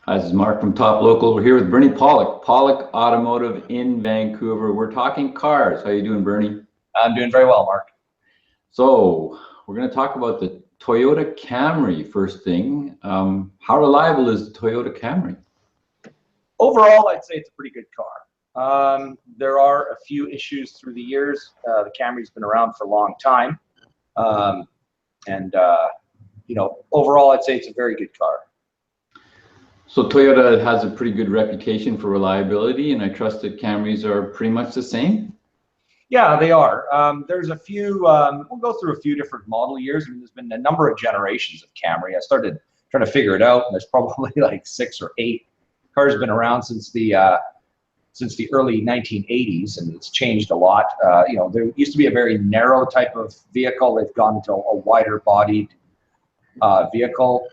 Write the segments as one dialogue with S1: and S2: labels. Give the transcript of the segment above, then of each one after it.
S1: Hi, this is Mark from Top Local. We're here with Bernie Pawlik, Pawlik Automotive in Vancouver. We're talking cars. How you doing, Bernie?
S2: I'm doing very well, Mark.
S1: So we're going to talk about the Toyota Camry first thing. How reliable is the Toyota Camry?
S2: Overall, I'd say it's a pretty good car. There are a few issues through the years. The Camry's been around for a long time. Overall, I'd say it's a very good car.
S1: So Toyota has a pretty good reputation for reliability, and I trust that Camrys are pretty much the same?
S2: Yeah, they are. There's a few, we'll go through a few different model years. I mean, there's been a number of generations of Camry. I started trying to figure it out, and there's probably like 6 or 8 cars been around since the early 1980s, and it's changed a lot. There used to be a very narrow type of vehicle. They've gone into a wider bodied vehicle.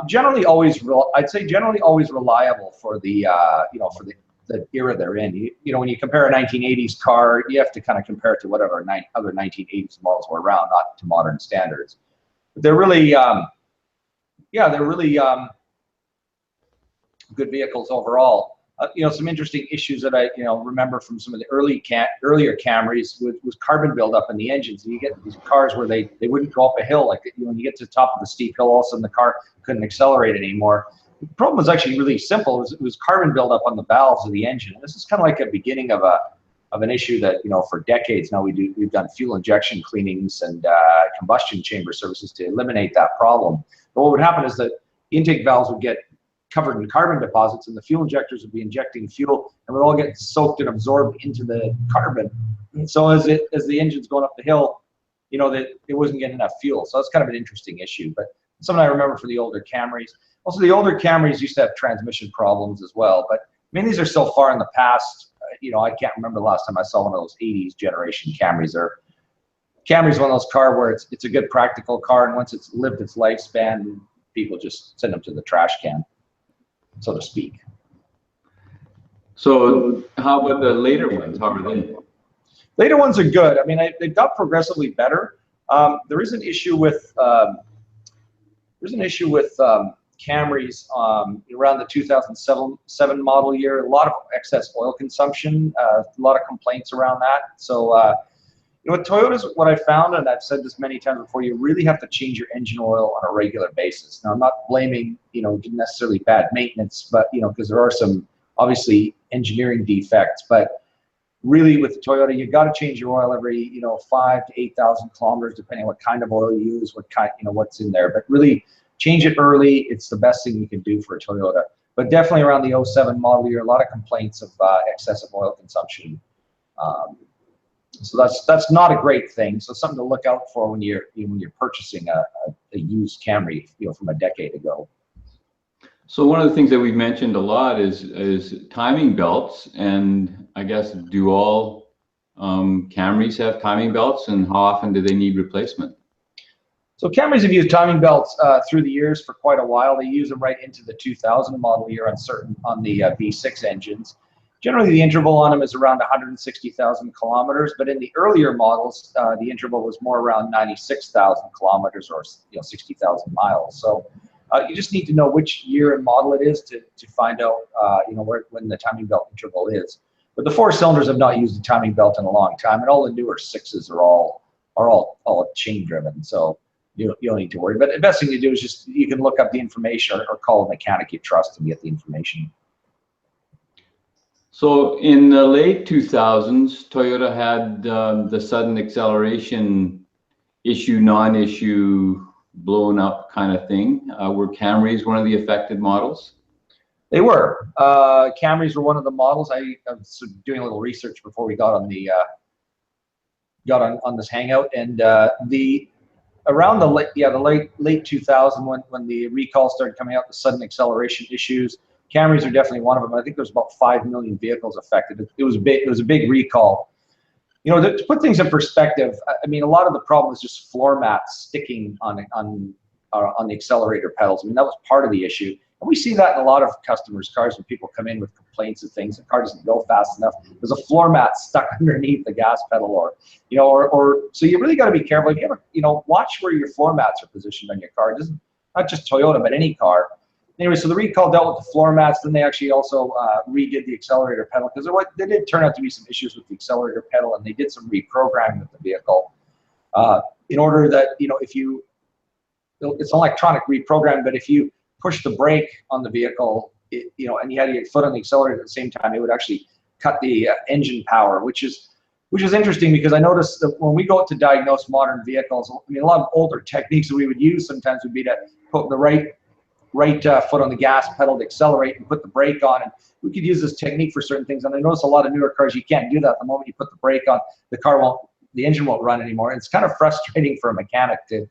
S2: Generally always reliable for the the era they're in. When you compare a 1980s car, you have to kind of compare it to whatever other 1980s models were around, not to modern standards. But they're really good vehicles overall. Some interesting issues that I remember from some of the earlier Camrys was carbon buildup in the engines. And you get these cars where they wouldn't go up a hill. Like when you get to the top of the steep hill, all of a sudden the car couldn't accelerate anymore. The problem was actually really simple. It was carbon buildup on the valves of the engine. And this is kind of like a beginning of an issue that for decades now we've done fuel injection cleanings and combustion chamber services to eliminate that problem. But what would happen is that intake valves would get covered in carbon deposits, and the fuel injectors would be injecting fuel, and would all get soaked and absorbed into the carbon. And so as the engine's going up the hill, that it wasn't getting enough fuel. So that's kind of an interesting issue. But something I remember for the older Camrys. Also, the older Camrys used to have transmission problems as well. But I mean, these are so far in the past. I can't remember the last time I saw one of those 80s generation Camrys. Camry's one of those cars where it's a good practical car, and once it's lived its lifespan, people just send them to the trash can, so to speak.
S1: So how about the later ones? How are they?
S2: Later ones are good. I mean, they've got progressively better. There is an issue with Camrys around the 2007 model year. A lot of excess oil consumption, a lot of complaints around that. So with Toyotas, what I found, and I've said this many times before, you really have to change your engine oil on a regular basis. Now, I'm not blaming necessarily bad maintenance, but because there are some obviously engineering defects. But really, with Toyota, you got to change your oil every 5,000 to 8,000 kilometers, depending on what kind of oil you use, what kind what's in there. But really, change it early. It's the best thing you can do for a Toyota. But definitely around the 07 model year, a lot of complaints of excessive oil consumption. So that's not a great thing. So something to look out for when you're purchasing a used Camry, from a decade ago.
S1: So one of the things that we've mentioned a lot is timing belts, and I guess do all Camrys have timing belts, and how often do they need replacement?
S2: So Camrys have used timing belts through the years for quite a while. They use them right into the 2000 model year on the V6 engines. Generally, the interval on them is around 160,000 kilometers, but in the earlier models, the interval was more around 96,000 kilometers or 60,000 miles. So you just need to know which year and model it is to find out when the timing belt interval is. But the 4 cylinders have not used a timing belt in a long time, and all the newer 6s are all chain driven. So you don't need to worry. But the best thing to do is just you can look up the information or call a mechanic you trust and get the information.
S1: So in the late 2000s, Toyota had the sudden acceleration issue, non-issue, blown up kind of thing. Were Camrys one of the affected models?
S2: They were. Camrys were one of the models. I was doing a little research before we got on on this hangout, and around the late 2000 when the recalls started coming out, the sudden acceleration issues. Camrys are definitely one of them. I think there's about 5 million vehicles affected. It was a big recall. To put things in perspective, I mean, a lot of the problem is just floor mats sticking on the accelerator pedals. I mean, that was part of the issue. And we see that in a lot of customers' cars when people come in with complaints of things. The car doesn't go fast enough. There's a floor mat stuck underneath the gas pedal, or so you really got to be careful. If you ever, watch where your floor mats are positioned on your car. It doesn't, not just Toyota, but any car. Anyway, so the recall dealt with the floor mats. Then they actually also redid the accelerator pedal, because there did turn out to be some issues with the accelerator pedal, and they did some reprogramming with the vehicle in order that, you know, if you, it's electronic reprogramming, but if you push the brake on the vehicle, you know, and you had your foot on the accelerator at the same time, it would actually cut the engine power, which is interesting, because I noticed that when we go to diagnose modern vehicles, I mean, a lot of older techniques that we would use sometimes would be to put the right foot on the gas pedal to accelerate and put the brake on, and we could use this technique for certain things. And I notice a lot of newer cars, you can't do that. The moment you put the brake on, the engine won't run anymore. And it's kind of frustrating for a mechanic to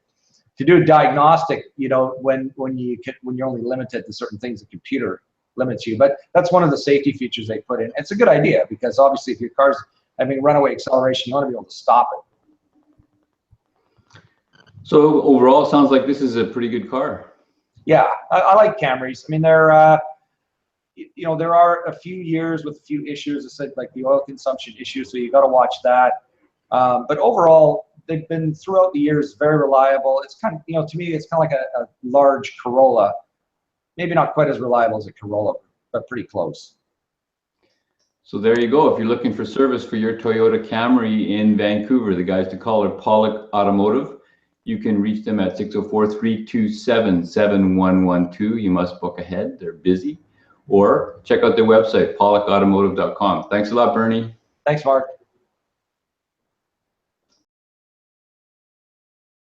S2: do a diagnostic, you know, when you're only limited to certain things, the computer limits you. But that's one of the safety features they put in. It's a good idea, because obviously if your car's having runaway acceleration, you want to be able to stop it.
S1: So overall, it sounds like this is a pretty good car.
S2: Yeah, I like Camrys. I mean, they're, you know, there are a few years with a few issues. I said, like the oil consumption issue, so you got to watch that. But overall, they've been throughout the years very reliable. It's kind of, you know, to me, it's kind of like a large Corolla. Maybe not quite as reliable as a Corolla, but pretty close.
S1: So there you go. If you're looking for service for your Toyota Camry in Vancouver, the guys to call are Pawlik Automotive. You can reach them at 604-327-7112. You must book ahead. They're busy. Or check out their website, pawlikautomotive.com. Thanks a lot, Bernie.
S2: Thanks, Mark.